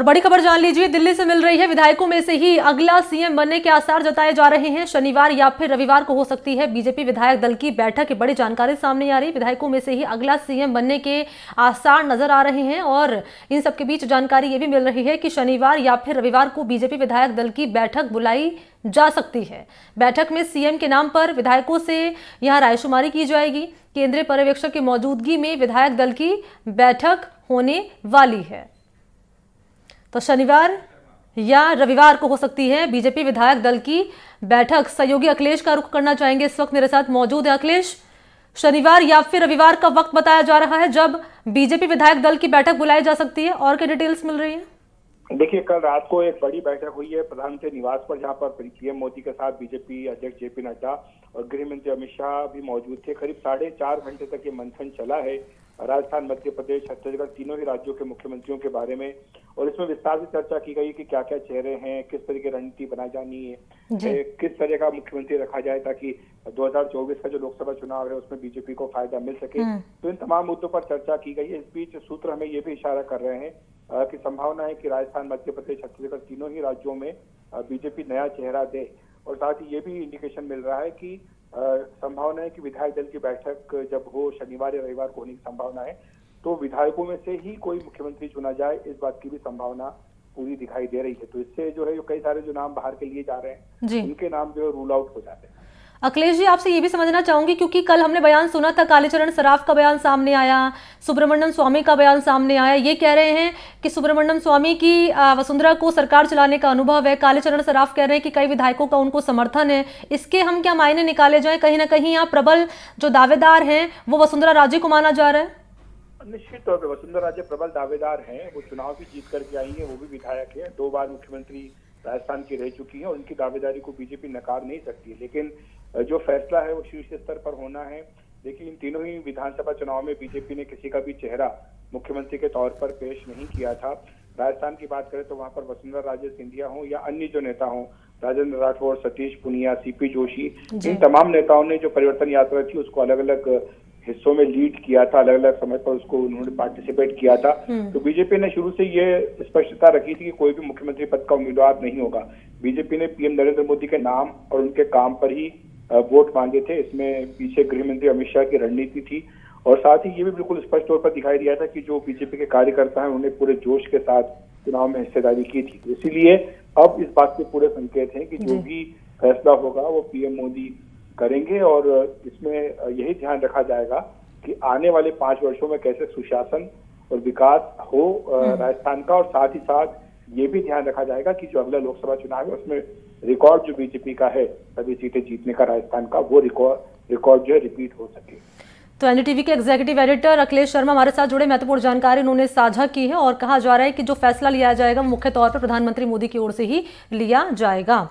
और बड़ी खबर जान लीजिए, दिल्ली से मिल रही है। विधायकों में से ही अगला सीएम बनने के आसार जताए जा रहे हैं। शनिवार या फिर रविवार को हो सकती है बीजेपी विधायक दल की बैठक की बड़ी जानकारी सामने आ रही। विधायकों में से ही अगला सीएम बनने के आसार नजर आ रहे हैं और इन सबके बीच जानकारी ये भी मिल रही है कि शनिवार या फिर रविवार को बीजेपी विधायक दल की बैठक बुलाई जा सकती है। बैठक में सीएम के नाम पर विधायकों से यहां रायशुमारी की जाएगी। केंद्रीय पर्यवेक्षक की मौजूदगी में विधायक दल की बैठक होने वाली है। तो शनिवार या रविवार को हो सकती है बीजेपी विधायक दल की बैठक। सहयोगी अखिलेश का रुख करना चाहेंगे, इस वक्त मेरे साथ मौजूद है अखिलेश। शनिवार या फिर रविवार का वक्त बताया जा रहा है जब बीजेपी विधायक दल की बैठक बुलाई जा सकती है, और क्या डिटेल्स मिल रही है? देखिए, कल रात को एक बड़ी बैठक हुई है प्रधानमंत्री निवास पर, जहां पर पीएम मोदी के साथ बीजेपी अध्यक्ष जेपी नड्डा और गृह मंत्री अमित शाह भी मौजूद थे। करीब 4.5 घंटे तक ये मंथन चला है राजस्थान, मध्य प्रदेश, छत्तीसगढ़, तीनों ही राज्यों के मुख्यमंत्रियों के बारे में। और इसमें विस्तार से चर्चा की गई कि क्या क्या चेहरे हैं, किस तरह की रणनीति बनाई जानी है, किस तरह का मुख्यमंत्री रखा जाए ताकि 2024 का जो लोकसभा चुनाव है उसमें बीजेपी को फायदा मिल सके। तो इन तमाम मुद्दों पर चर्चा की गई है। इस बीच सूत्र हमें ये भी इशारा कर रहे हैं कि संभावना है कि राजस्थान, मध्य प्रदेश, छत्तीसगढ़, तीनों ही राज्यों में बीजेपी नया चेहरा दे। और साथ ही ये भी इंडिकेशन मिल रहा है कि संभावना है कि विधायक दल की बैठक जब हो शनिवार या रविवार को होने की संभावना है, तो विधायकों में से ही कोई मुख्यमंत्री चुना जाए, इस बात की भी संभावना पूरी दिखाई दे रही है। तो इससे जो है कई सारे जो नाम बाहर के लिए जा रहे हैं उनके नाम जो है रूल आउट हो जाते हैं। अखिलेश जी, आपसे ये भी समझना चाहूंगी, क्योंकि कल हमने बयान सुना था, कालीचरण सराफ का बयान सामने आया, सुब्रमण्यम स्वामी का बयान सामने आया। ये कह रहे हैं कि सुब्रमण्यम स्वामी की वसुंधरा को सरकार चलाने का अनुभव है। कालीचरण सराफ कह रहे हैं कि कई विधायकों का उनको समर्थन है। इसके हम क्या मायने निकाले जाए? कहीं ना कहीं यहाँ प्रबल जो दावेदार हैं वो वसुंधरा राजे को माना जा रहा है। निश्चित तौर पर वसुंधरा राजे प्रबल दावेदार हैं। वो चुनाव भी जीत करके आई है, वो भी विधायक है, 2 बार मुख्यमंत्री राजस्थान की रह चुकी है और उनकी दावेदारी को बीजेपी नकार नहीं सकती। लेकिन जो फैसला है वो शीर्ष स्तर पर होना है। देखिए, इन तीनों ही विधानसभा चुनाव में बीजेपी ने किसी का भी चेहरा मुख्यमंत्री के तौर पर पेश नहीं किया था। राजस्थान की बात करें तो वहां पर वसुंधरा राजे सिंधिया हो या अन्य जो नेता हों, राजेंद्र राठौर, सतीश पुनिया, सीपी जोशी, इन तमाम नेताओं ने जो परिवर्तन यात्रा थी उसको अलग अलग हिस्सों में लीड किया था, अलग अलग समय पर उसको उन्होंने पार्टिसिपेट किया था। तो बीजेपी ने शुरू से ये स्पष्टता रखी थी कि कोई भी मुख्यमंत्री पद का उम्मीदवार नहीं होगा। बीजेपी ने पीएम नरेंद्र मोदी के नाम और उनके काम पर ही वोट मांगे थे। इसमें पीछे गृह मंत्री अमित शाह की रणनीति थी और साथ ही ये भी बिल्कुल स्पष्ट तौर पर दिखाई दिया था कि जो बीजेपी के कार्यकर्ता हैं उन्होंने पूरे जोश के साथ चुनाव में हिस्सेदारी की थी। इसीलिए अब इस बात के पूरे संकेत हैं कि जो भी फैसला होगा वो पीएम मोदी करेंगे और इसमें यही ध्यान रखा जाएगा कि आने वाले 5 वर्षों में कैसे सुशासन और विकास हो राजस्थान का। और साथ ही साथ ये भी ध्यान रखा जाएगा कि जो अगला लोकसभा चुनाव है उसमें रिकॉर्ड जो बीजेपी का है सभी सीटें जीतने का राजस्थान का, वो रिकॉर्ड जो है रिपीट हो सके। तो एनडीटीवी के एग्जीक्यूटिव एडिटर अखिलेश शर्मा हमारे साथ जुड़े, महत्वपूर्ण जानकारी उन्होंने साझा की है और कहा जा रहा है कि जो फैसला लिया जाएगा वो मुख्य तौर पर प्रधानमंत्री मोदी की ओर से ही लिया जाएगा।